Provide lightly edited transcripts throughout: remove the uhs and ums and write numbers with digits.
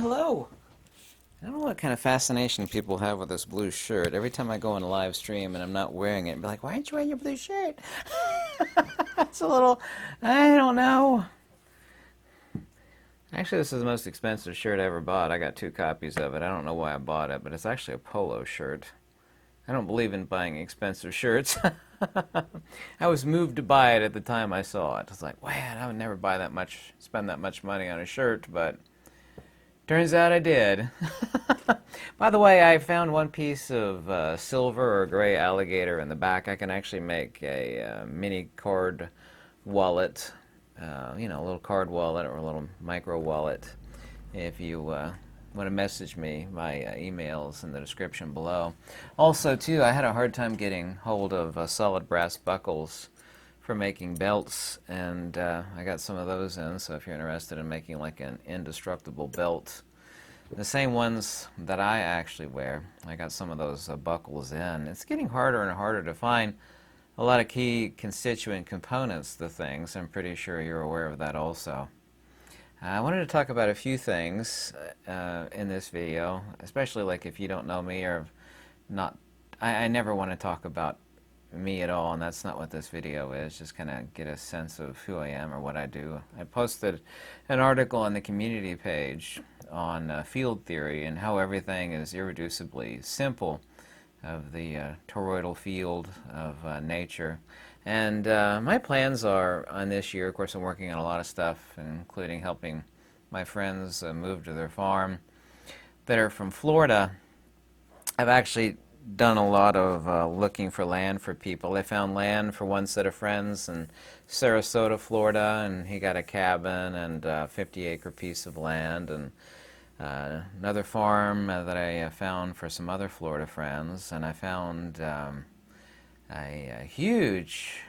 hello. I don't know what kind of fascination people have with this blue shirt. Every time I go on a live stream and I'm not wearing it, be like, why aren't you wearing your blue shirt? It's a little, I don't know. Actually, this is the most expensive shirt I ever bought. I got 2 copies of it. I don't know why I bought it, but it's actually a polo shirt. I don't believe in buying expensive shirts. I was moved to buy it at the time I saw it. I was like, man, I would never buy that much, spend that much money on a shirt, but turns out I did. By the way, I found one piece of silver or gray alligator in the back. I can actually make a mini card wallet, a little card wallet or a little micro wallet. If you want to message me, my email's in the description below. Also, too, I had a hard time getting hold of solid brass buckles for making belts, and I got some of those in, so if you're interested in making like an indestructible belt, the same ones that I actually wear, I got some of those buckles in. It's getting harder and harder to find a lot of key constituent components to things. I'm pretty sure you're aware of that also. I wanted to talk about a few things in this video, especially like if you don't know me or not. I never want to talk about me at all, and that's not what this video is. Just kind of get a sense of who I am or what I do. I posted an article on the community page on field theory and how everything is irreducibly simple of the toroidal field of nature. And my plans are on this year, of course I'm working on a lot of stuff, including helping my friends move to their farm that are from Florida. I've actually done a lot of looking for land for people. I found land for one set of friends in Sarasota, Florida, and he got a cabin and a 50-acre piece of land, and another farm that I found for some other Florida friends, and I found a huge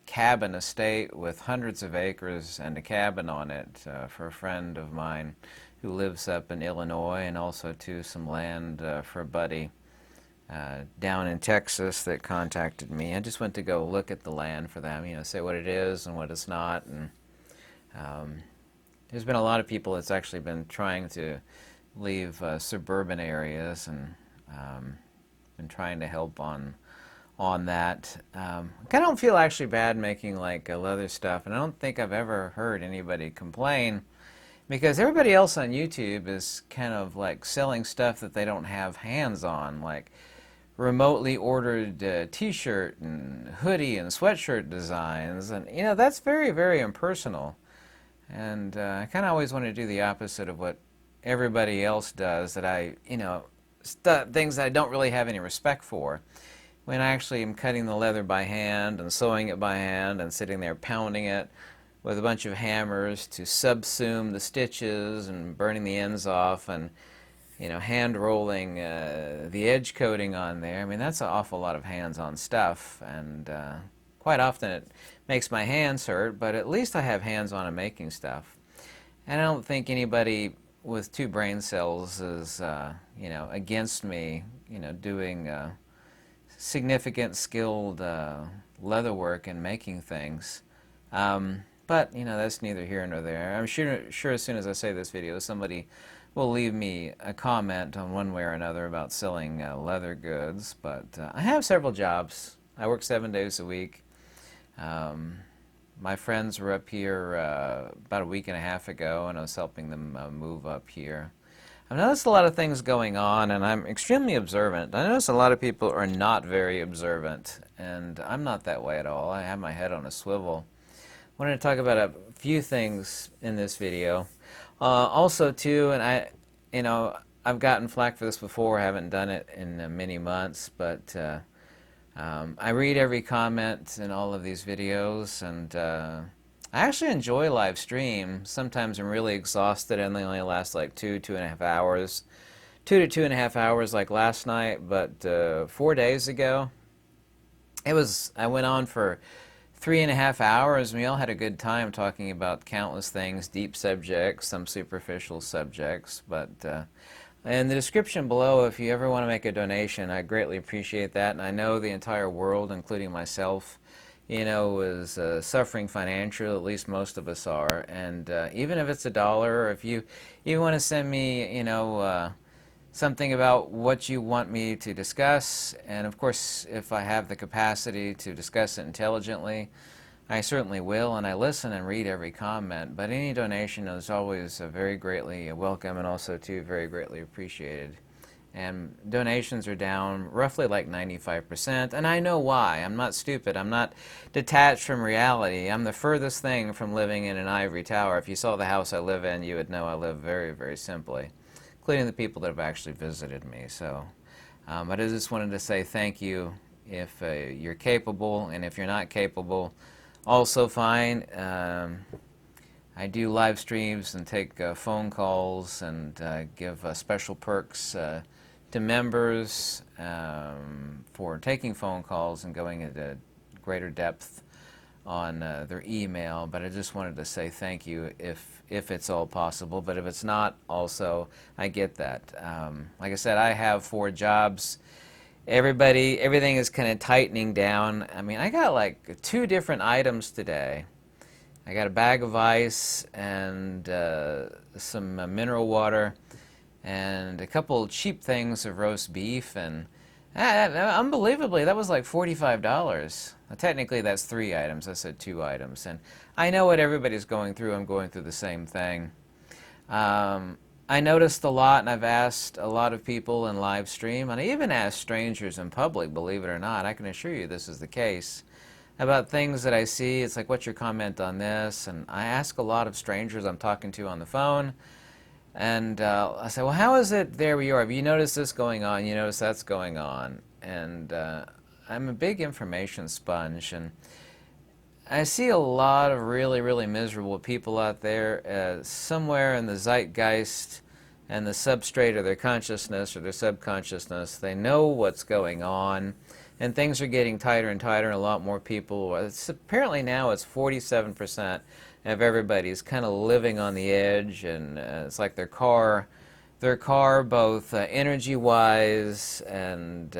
cabin estate with hundreds of acres and a cabin on it for a friend of mine who lives up in Illinois, and also to some land for a buddy down in Texas that contacted me. I just went to go look at the land for them, say what it is and what it's not. And there's been a lot of people that's actually been trying to leave suburban areas, and been trying to help on that. I don't feel actually bad making like leather stuff, and I don't think I've ever heard anybody complain, because everybody else on YouTube is kind of like selling stuff that they don't have hands on, like remotely ordered t-shirt and hoodie and sweatshirt designs, and that's very, very impersonal. And I kind of always want to do the opposite of what everybody else does, that I, things that I don't really have any respect for. When I actually am cutting the leather by hand and sewing it by hand and sitting there pounding it with a bunch of hammers to subsume the stitches and burning the ends off, and hand rolling the edge coating on there. I mean, that's an awful lot of hands-on stuff, and quite often it makes my hands hurt, but at least I have hands-on in making stuff. And I don't think anybody with 2 brain cells is against me doing significant skilled leather work and making things. But that's neither here nor there. I'm sure as soon as I say this video, somebody will leave me a comment on one way or another about selling leather goods. But I have several jobs. I work 7 days a week. My friends were up here about a week and a half ago, and I was helping them move up here. I've noticed a lot of things going on, and I'm extremely observant. I notice a lot of people are not very observant, and I'm not that way at all. I have my head on a swivel. I wanted to talk about a few things in this video. Also, too, and I've gotten flack for this before. I haven't done it in many months, but I read every comment in all of these videos, and I actually enjoy live stream. Sometimes I'm really exhausted and they only last like 2.5 hours. 2 to 2.5 hours like last night, but 4 days ago, I went on for 3.5 hours, and we all had a good time talking about countless things, deep subjects, some superficial subjects. But in the description below, if you ever want to make a donation, I greatly appreciate that. And I know the entire world, including myself, is suffering financially. At least most of us are. And even if it's $1, or if you want to send me, something about what you want me to discuss, and of course, if I have the capacity to discuss it intelligently, I certainly will, and I listen and read every comment. But any donation is always very greatly welcome, and also too very greatly appreciated. And donations are down roughly like 95%, and I know why. I'm not stupid. I'm not detached from reality. I'm the furthest thing from living in an ivory tower. If you saw the house I live in, you would know I live very, very simply, including the people that have actually visited me. So, but I just wanted to say thank you if you're capable, and if you're not capable, also fine. I do live streams and take phone calls and give special perks to members for taking phone calls and going into greater depth on their email. But I just wanted to say thank you if it's all possible. But if it's not, also, I get that. Like I said, I have 4 jobs. Everything is kind of tightening down. I mean, I got like 2 different items today. I got a bag of ice and some mineral water and a couple cheap things of roast beef, and unbelievably, that was like $45. Technically, that's 3 items. I said 2 items, and I know what everybody's going through. I'm going through the same thing. I noticed a lot, and I've asked a lot of people in live stream, and I even asked strangers in public, believe it or not. I can assure you this is the case, about things that I see. It's like, what's your comment on this? And I ask a lot of strangers I'm talking to on the phone, and I say, well, how is it there where you are? Have you noticed this going on? You notice that's going on? And I'm a big information sponge, and I see a lot of really, really miserable people out there. Somewhere in the zeitgeist and the substrate of their consciousness or their subconsciousness, they know what's going on, and things are getting tighter and tighter, and a lot more people. Apparently now it's 47% of everybody's kind of living on the edge, and it's like their car, both energy-wise and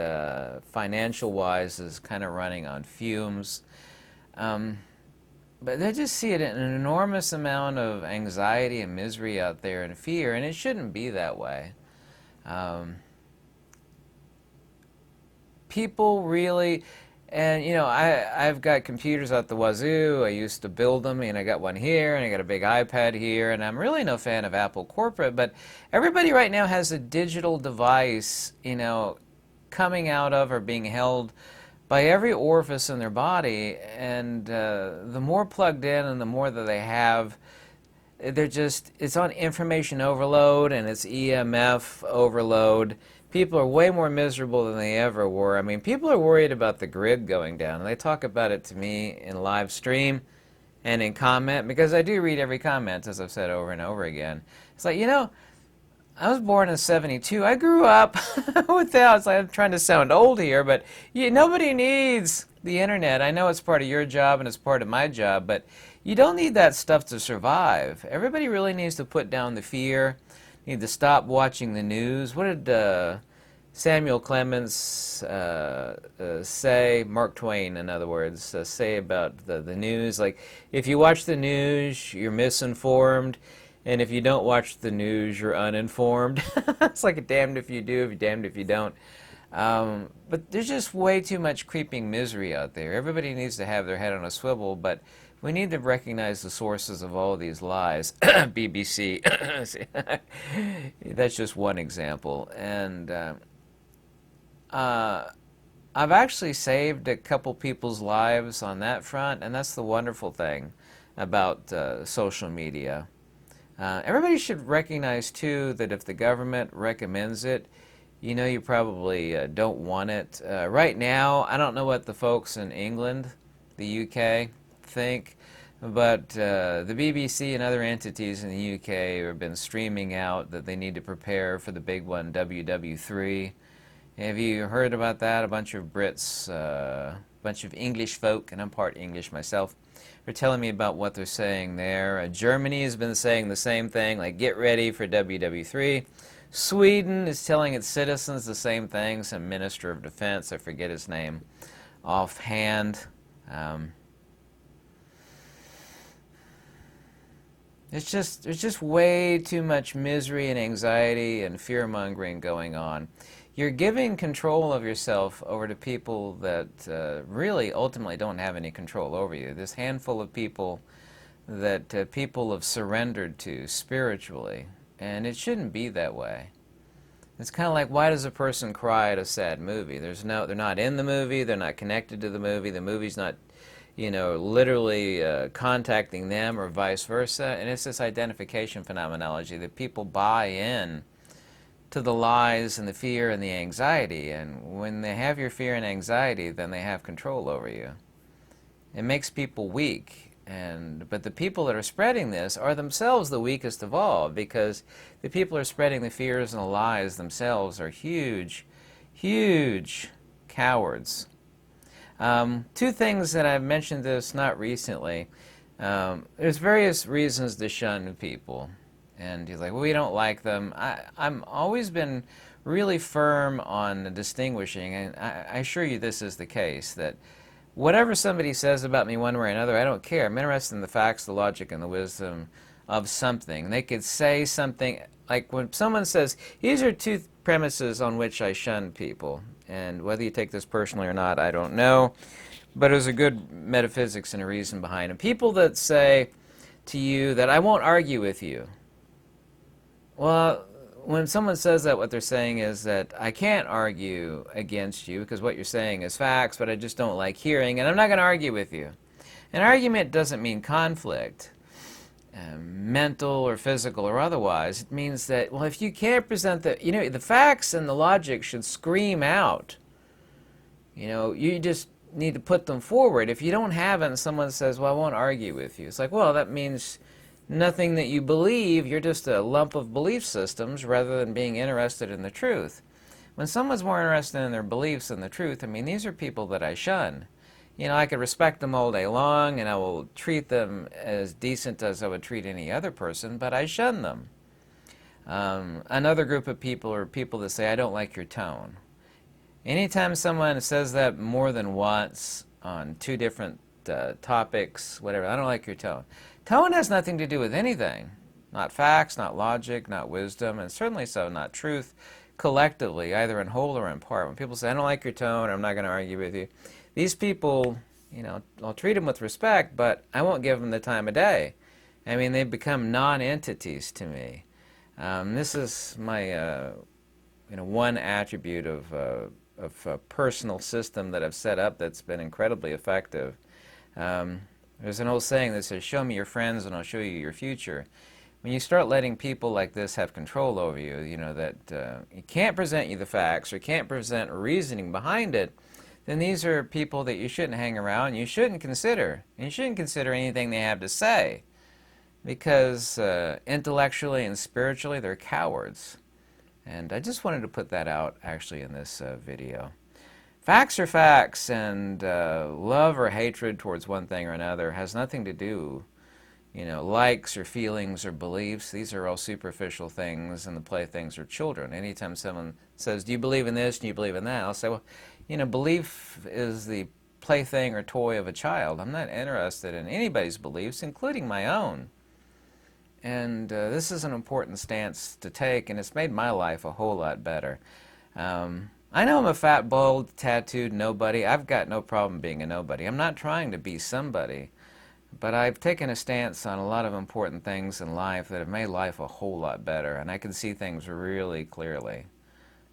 financial-wise, is kind of running on fumes. But they just see it an enormous amount of anxiety and misery out there and fear, and it shouldn't be that way. People really, and I've got computers out the wazoo. I used to build them, and I got one here, and I got a big iPad here, and I'm really no fan of Apple corporate, but everybody right now has a digital device, coming out of or being held by every orifice in their body, and the more plugged in and the more that they have, it's on information overload, and it's EMF overload. People are way more miserable than they ever were. I mean, people are worried about the grid going down, and they talk about it to me in live stream and in comment, because I do read every comment, as I've said over and over again. It's like, I was born in '72. I grew up without, it's like I'm trying to sound old here, but nobody needs the internet. I know it's part of your job and it's part of my job, but you don't need that stuff to survive. Everybody really needs to put down the fear, need to stop watching the news. What did Samuel Clemens say, Mark Twain, in other words, say about the news? Like, if you watch the news, you're misinformed. And if you don't watch the news, you're uninformed. It's like a damned if you do, damned if you don't. But there's just way too much creeping misery out there. Everybody needs to have their head on a swivel, but we need to recognize the sources of all of these lies. BBC. That's just one example. And I've actually saved a couple people's lives on that front, and that's the wonderful thing about social media. Everybody should recognize, too, that if the government recommends it, you probably don't want it. Right now, I don't know what the folks in England, the UK, think, but the BBC and other entities in the UK have been streaming out that they need to prepare for the big one, WW3. Have you heard about that? A bunch of Brits, a bunch of English folk, and I'm part English myself, are telling me about what they're saying there. Germany has been saying the same thing, like, get ready for WW3. Sweden is telling its citizens the same thing. Some minister of defense, I forget his name offhand. There's just way too much misery and anxiety and fear-mongering going on. You're giving control of yourself over to people that really ultimately don't have any control over you. This handful of people that people have surrendered to spiritually, and it shouldn't be that way. It's kind of like, why does a person cry at a sad movie? They're not in the movie, they're not connected to the movie's not, literally contacting them or vice versa, and it's this identification phenomenology that people buy in to the lies and the fear and the anxiety, and when they have your fear and anxiety, then they have control over you. It makes people weak. But the people that are spreading this are themselves the weakest of all, because the people who are spreading the fears and the lies themselves are huge, huge cowards. Two things that I've mentioned this not recently. There's various reasons to shun people. And you're like, well, we don't like them. I'm always been really firm on distinguishing, and I assure you this is the case, that whatever somebody says about me one way or another, I don't care. I'm interested in the facts, the logic, and the wisdom of something. They could say something, like when someone says, these are two premises on which I shun people, and whether you take this personally or not, I don't know, but there's a good metaphysics and a reason behind it. People that say to you that I won't argue with you. Well, when someone says that, what they're saying is that I can't argue against you because what you're saying is facts, but I just don't like hearing, and I'm not going to argue with you. An argument doesn't mean conflict, mental or physical or otherwise. It means that, well, if you can't present the facts and the logic should scream out. You just need to put them forward. If you don't have it and someone says, well, I won't argue with you, it's like, well, that means nothing that you believe. You're just a lump of belief systems rather than being interested in the truth. When someone's more interested in their beliefs than the truth, I mean, these are people that I shun. I could respect them all day long, and I will treat them as decent as I would treat any other person, but I shun them. Another group of people are people that say, I don't like your tone. Anytime someone says that more than once on two different topics, whatever, I don't like your tone. Tone has nothing to do with anything. Not facts, not logic, not wisdom, and certainly so not truth collectively, either in whole or in part. When people say, I don't like your tone, or I'm not going to argue with you, these people, I'll treat them with respect, but I won't give them the time of day. I mean, they've become non-entities to me. This is my one attribute of a personal system that I've set up that's been incredibly effective. There's an old saying that says, show me your friends and I'll show you your future. When you start letting people like this have control over you, that you can't present you the facts or can't present reasoning behind it, then these are people that you shouldn't hang around, you shouldn't consider. And you shouldn't consider anything they have to say, because intellectually and spiritually they're cowards. And I just wanted to put that out actually in this video. Facts are facts, and love or hatred towards one thing or another has nothing to do, likes or feelings or beliefs. These are all superficial things, and the playthings are children. Anytime someone says, do you believe in this, do you believe in that? I'll say, well, belief is the plaything or toy of a child. I'm not interested in anybody's beliefs, including my own. And this is an important stance to take, and it's made my life a whole lot better. I know I'm a fat, bald, tattooed nobody. I've got no problem being a nobody. I'm not trying to be somebody, but I've taken a stance on a lot of important things in life that have made life a whole lot better, and I can see things really clearly.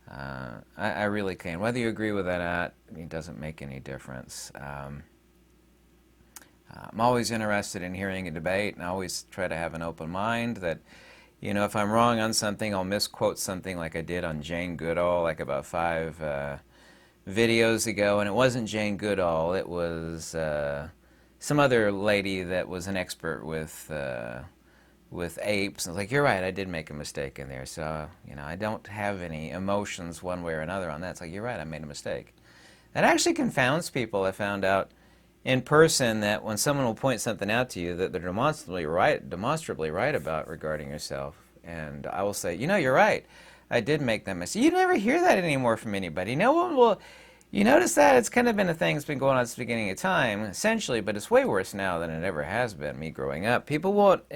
I really can. Whether you agree with that or not, it doesn't make any difference. I'm always interested in hearing a debate, and I always try to have an open mind that, if I'm wrong on something, I'll misquote something like I did on Jane Goodall, like about 5 videos ago, and it wasn't Jane Goodall, it was some other lady that was an expert with apes. And I was like, you're right, I did make a mistake in there, so, I don't have any emotions one way or another on that. It's like, you're right, I made a mistake. That actually confounds people. I found out in person that when someone will point something out to you that they're demonstrably right about regarding yourself, and I will say, you're right, I did make that mistake. You never hear that anymore from anybody. No one will, You notice that it's kind of been a thing that's been going on since the beginning of time, essentially, but it's way worse now than it ever has been, me growing up. People won't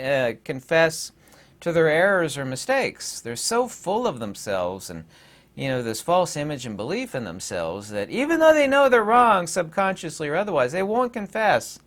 confess to their errors or mistakes. They're so full of themselves and, this false image and belief in themselves that even though they know they're wrong, subconsciously or otherwise, they won't confess.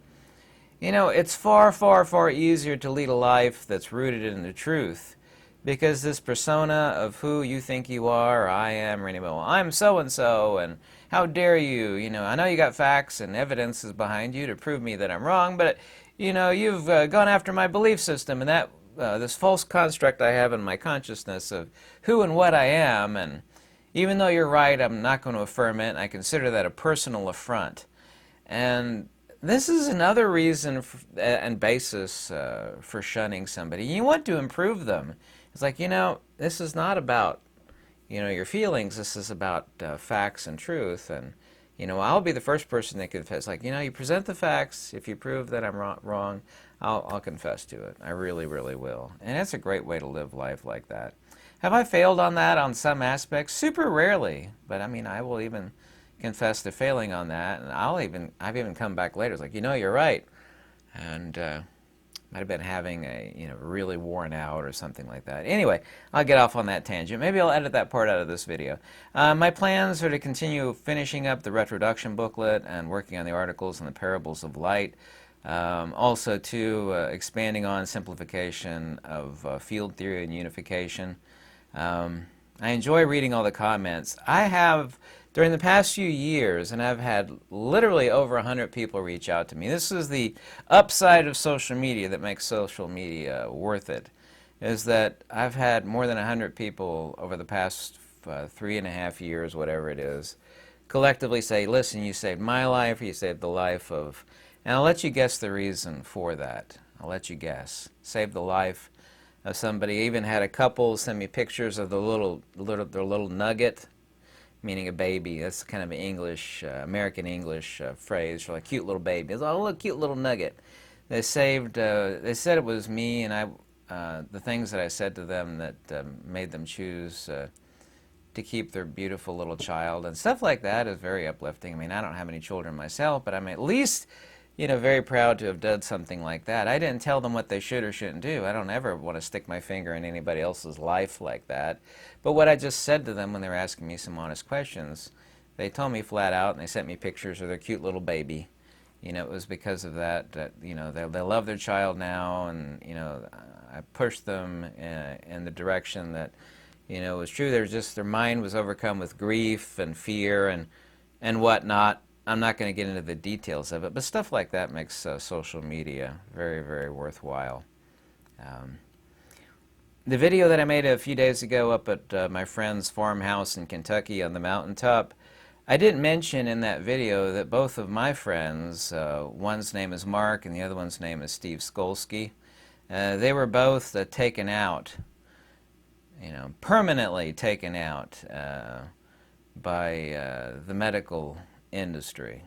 It's far, far, far easier to lead a life that's rooted in the truth. Because this persona of who you think you are, or I am, or anyway, well, I'm so-and-so, and how dare you, I know you got facts and evidences behind you to prove me that I'm wrong, but, you've gone after my belief system, and that, this false construct I have in my consciousness of who and what I am, and even though you're right, I'm not going to affirm it, and I consider that a personal affront. And this is another reason and basis for shunning somebody. You want to improve them. It's like, this is not about, your feelings. This is about facts and truth. And, I'll be the first person that confess. Like, you present the facts. If you prove that I'm wrong, I'll confess to it. I really, really will. And it's a great way to live life like that. Have I failed on that on some aspects? Super rarely. But, I will even confess to failing on that. And I've even come back later. It's like, you're right. And might have been having a, really worn out or something like that. Anyway, I'll get off on that tangent. Maybe I'll edit that part out of this video. My plans are to continue finishing up the retroduction booklet and working on the articles and the parables of light. Also, too, expanding on simplification of field theory and unification. I enjoy reading all the comments. I have, during the past few years, and I've had literally over 100 people reach out to me. This is the upside of social media that makes social media worth it, is that I've had more than 100 people over the past 3.5 years, whatever it is, collectively say, listen, you saved my life, or you saved the life of, and I'll let you guess the reason for that. I'll let you guess. Saved the life of somebody. I even had a couple send me pictures of their little nugget, meaning a baby. That's kind of an English, American English phrase for a cute little baby. It's a little cute little nugget. They said it was me and the things that I said to them that made them choose to keep their beautiful little child. And stuff like that is very uplifting. I don't have any children myself, but I'm at least, very proud to have done something like that. I didn't tell them what they should or shouldn't do. I don't ever want to stick my finger in anybody else's life like that. But what I just said to them when they were asking me some honest questions, they told me flat out, and they sent me pictures of their cute little baby. It was because of that, they love their child now, and, I pushed them in the direction that, was true. Their mind was overcome with grief and fear and whatnot. I'm not going to get into the details of it, but stuff like that makes social media very, very worthwhile. The video that I made a few days ago up at my friend's farmhouse in Kentucky on the mountaintop, I didn't mention in that video that both of my friends, one's name is Mark and the other one's name is Steve Skolsky, they were both taken out, permanently taken out by the medical industry.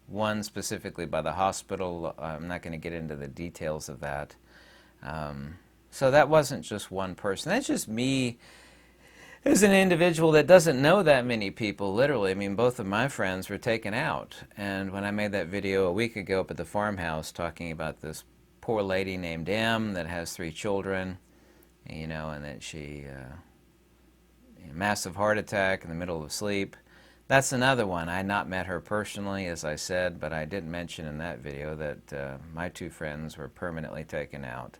One specifically by the hospital. I'm not going to get into the details of that. So that wasn't just one person. That's just me as an individual that doesn't know that many people, literally. Both of my friends were taken out. And when I made that video a week ago up at the farmhouse talking about this poor lady named M that has 3 children, and that she, massive heart attack in the middle of sleep. That's another one. I had not met her personally, as I said, but I did mention in that video that my 2 friends were permanently taken out.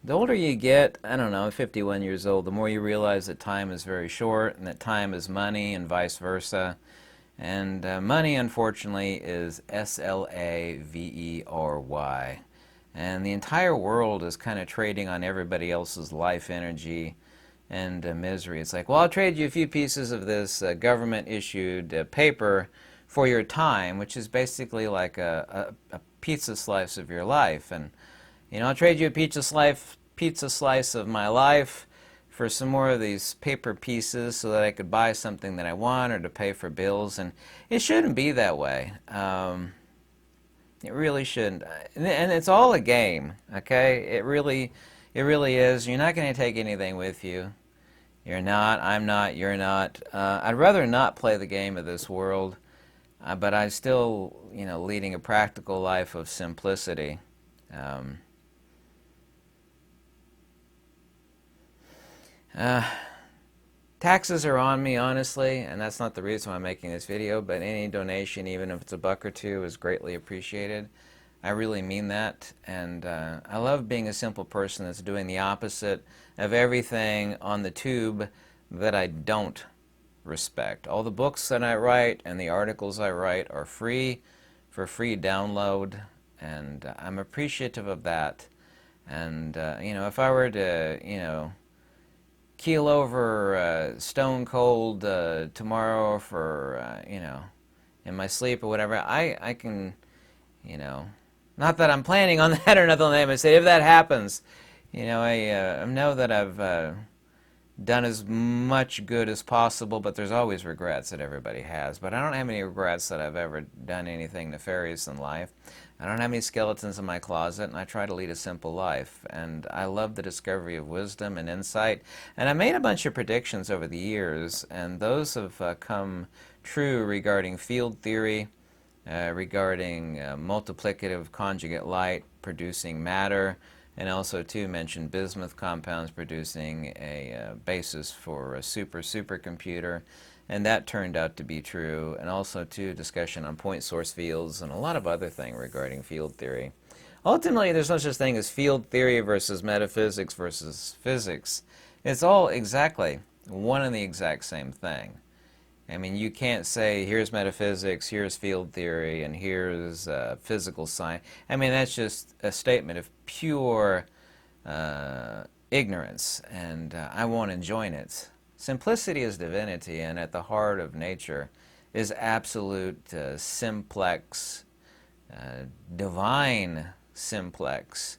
The older you get, 51 years old, the more you realize that time is very short and that time is money and vice versa. And money, unfortunately, is S-L-A-V-E-R-Y. And the entire world is kind of trading on everybody else's life energy and misery. It's like, well, I'll trade you a few pieces of this government-issued paper for your time, which is basically like a pizza slice of your life. And, I'll trade you a pizza slice of my life for some more of these paper pieces so that I could buy something that I want or to pay for bills. And it shouldn't be that way. It really shouldn't. And it's all a game, okay? It really is. You're not going to take anything with you. You're not, I'm not, you're not. I'd rather not play the game of this world, but I'm still, leading a practical life of simplicity. Um, uh, Taxes are on me, honestly, and that's not the reason why I'm making this video, but any donation, even if it's $1 or $2, is greatly appreciated. I really mean that, and I love being a simple person that's doing the opposite of everything on the tube that I don't respect. All the books that I write and the articles I write are free for free download, and I'm appreciative of that. And, if I were to, keel over stone cold tomorrow for, in my sleep or whatever, I can, not that I'm planning on that or nothing like that, but say if that happens, I know that I've done as much good as possible, but there's always regrets that everybody has. But I don't have any regrets that I've ever done anything nefarious in life. I don't have any skeletons in my closet, and I try to lead a simple life. And I love the discovery of wisdom and insight. And I made a bunch of predictions over the years, and those have come true regarding field theory, regarding multiplicative conjugate light producing matter, and also too mentioned bismuth compounds producing a basis for a supercomputer, and that turned out to be true, and also too discussion on point source fields and a lot of other things regarding field theory. Ultimately, there's no such thing as field theory versus metaphysics versus physics. It's all exactly one and the exact same thing. I mean, you can't say, here's metaphysics, here's field theory, and here's physical science. I mean, that's just a statement of pure ignorance, and I won't enjoin it. Simplicity is divinity, and at the heart of nature is absolute simplex, divine simplex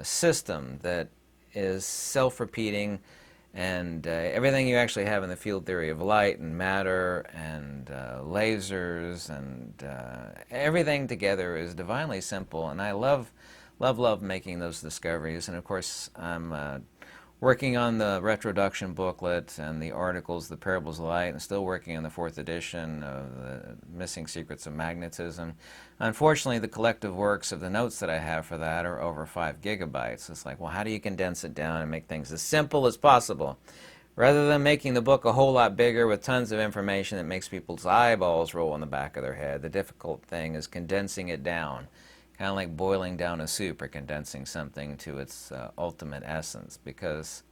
system that is self-repeating, and everything you actually have in the field theory of light and matter and lasers and everything together is divinely simple, and I love making those discoveries. And of course, I'm working on the retroduction booklet and the articles, the Parables of Light, and still working on the 4th edition of the Missing Secrets of Magnetism. Unfortunately, the collective works of the notes that I have for that are over 5 gigabytes. It's like, well, how do you condense it down and make things as simple as possible? Rather than making the book a whole lot bigger with tons of information that makes people's eyeballs roll in the back of their head, the difficult thing is condensing it down. Kind of like boiling down a soup or condensing something to its ultimate essence, because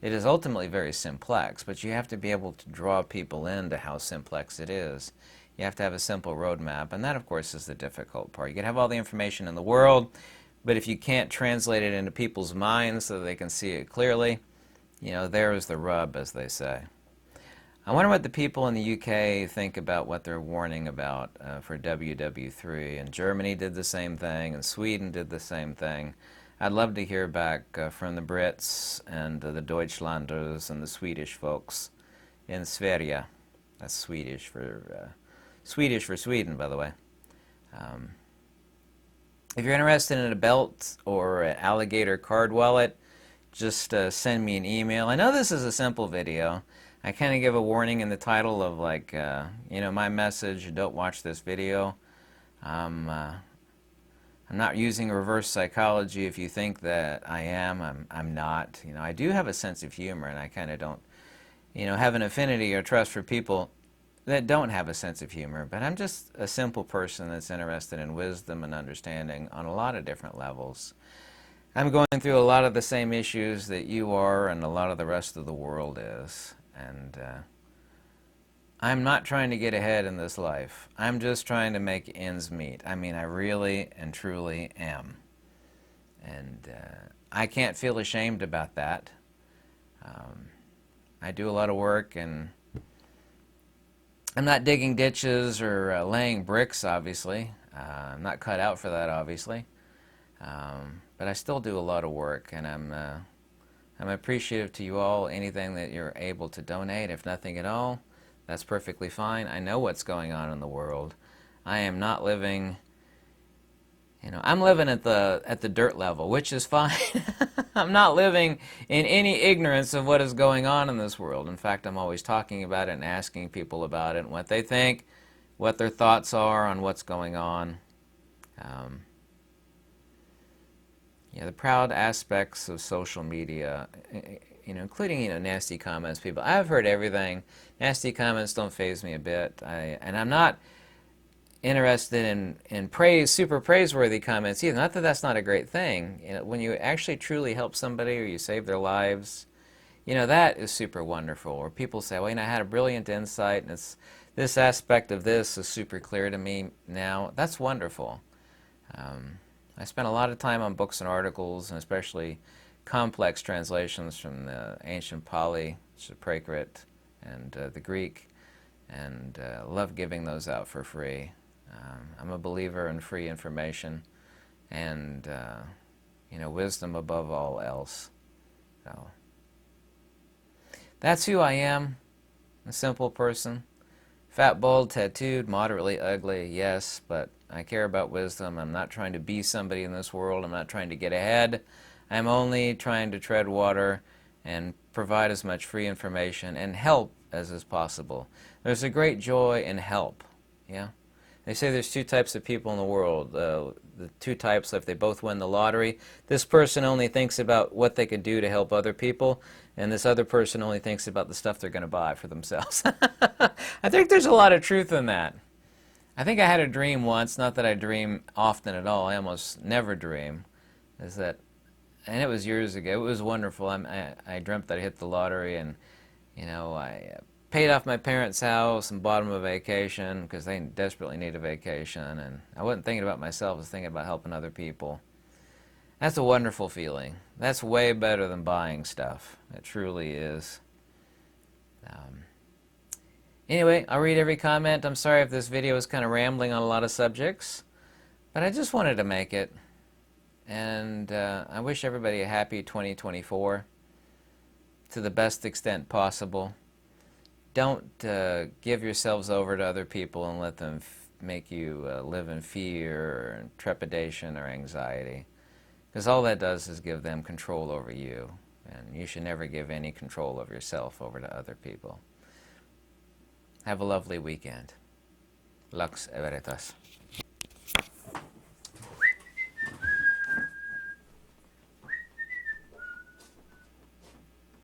it is ultimately very simplex, but you have to be able to draw people into how simplex it is. You have to have a simple roadmap, and that, of course, is the difficult part. You can have all the information in the world, but if you can't translate it into people's minds so that they can see it clearly, there is the rub, as they say. I wonder what the people in the UK think about what they're warning about for WW3. And Germany did the same thing, and Sweden did the same thing. I'd love to hear back from the Brits and the Deutschlanders and the Swedish folks in Sverige. That's Swedish for Sweden, by the way. If you're interested in a belt or an alligator card wallet, just send me an email. I know this is a simple video. I kind of give a warning in the title of like, my message, don't watch this video. I'm not using reverse psychology. If you think that I am, I'm not. I do have a sense of humor, and I kind of don't, have an affinity or trust for people that don't have a sense of humor. But I'm just a simple person that's interested in wisdom and understanding on a lot of different levels. I'm going through a lot of the same issues that you are and a lot of the rest of the world is. And I'm not trying to get ahead in this life. I'm just trying to make ends meet. I mean, I really and truly am. And I can't feel ashamed about that. I do a lot of work, and I'm not digging ditches or laying bricks, obviously. I'm not cut out for that, obviously. But I still do a lot of work, and I'm appreciative to you all. Anything that you're able to donate, if nothing at all, that's perfectly fine. I know what's going on in the world. I am not living You know, I'm living at the dirt level, which is fine. I'm not living in any ignorance of what is going on in this world. In fact, I'm always talking about it and asking people about it and what they think, what their thoughts are on what's going on. Yeah, the proud aspects of social media, you know, including, you know, nasty comments. People, I've heard everything. Nasty comments don't faze me a bit. And I'm not interested in praise, super praiseworthy comments either. Not that that's not a great thing. You know, when you actually truly help somebody or you save their lives, you know, that is super wonderful. Or people say, well, you know, I had a brilliant insight and it's this aspect of this is super clear to me now. That's wonderful. I spent a lot of time on books and articles, and especially complex translations from the ancient Pali, Prakrit, and the Greek, and love giving those out for free. I'm a believer in free information and, you know, wisdom above all else. So that's who I am, a simple person. Fat, bald, tattooed, moderately ugly, yes, but I care about wisdom. I'm not trying to be somebody in this world. I'm not trying to get ahead. I'm only trying to tread water and provide as much free information and help as is possible. There's a great joy in help, yeah? They say there's two types of people in the world. The two types, if they both win the lottery, this person only thinks about what they could do to help other people, and this other person only thinks about the stuff they're going to buy for themselves. I think there's a lot of truth in that. I think I had a dream once, not that I dream often at all, I almost never dream, is that, and it was years ago, it was wonderful. I dreamt that I hit the lottery, and, you know, I paid off my parents' house and bought them a vacation because they desperately need a vacation, and I wasn't thinking about myself, I was thinking about helping other people. That's a wonderful feeling. That's way better than buying stuff. It truly is. Anyway, I'll read every comment. I'm sorry if this video is kind of rambling on a lot of subjects, but I just wanted to make it. And I wish everybody a happy 2024 to the best extent possible. Don't give yourselves over to other people and let them make you live in fear or trepidation or anxiety. Because all that does is give them control over you. And you should never give any control of yourself over to other people. Have a lovely weekend. Lux Everetas.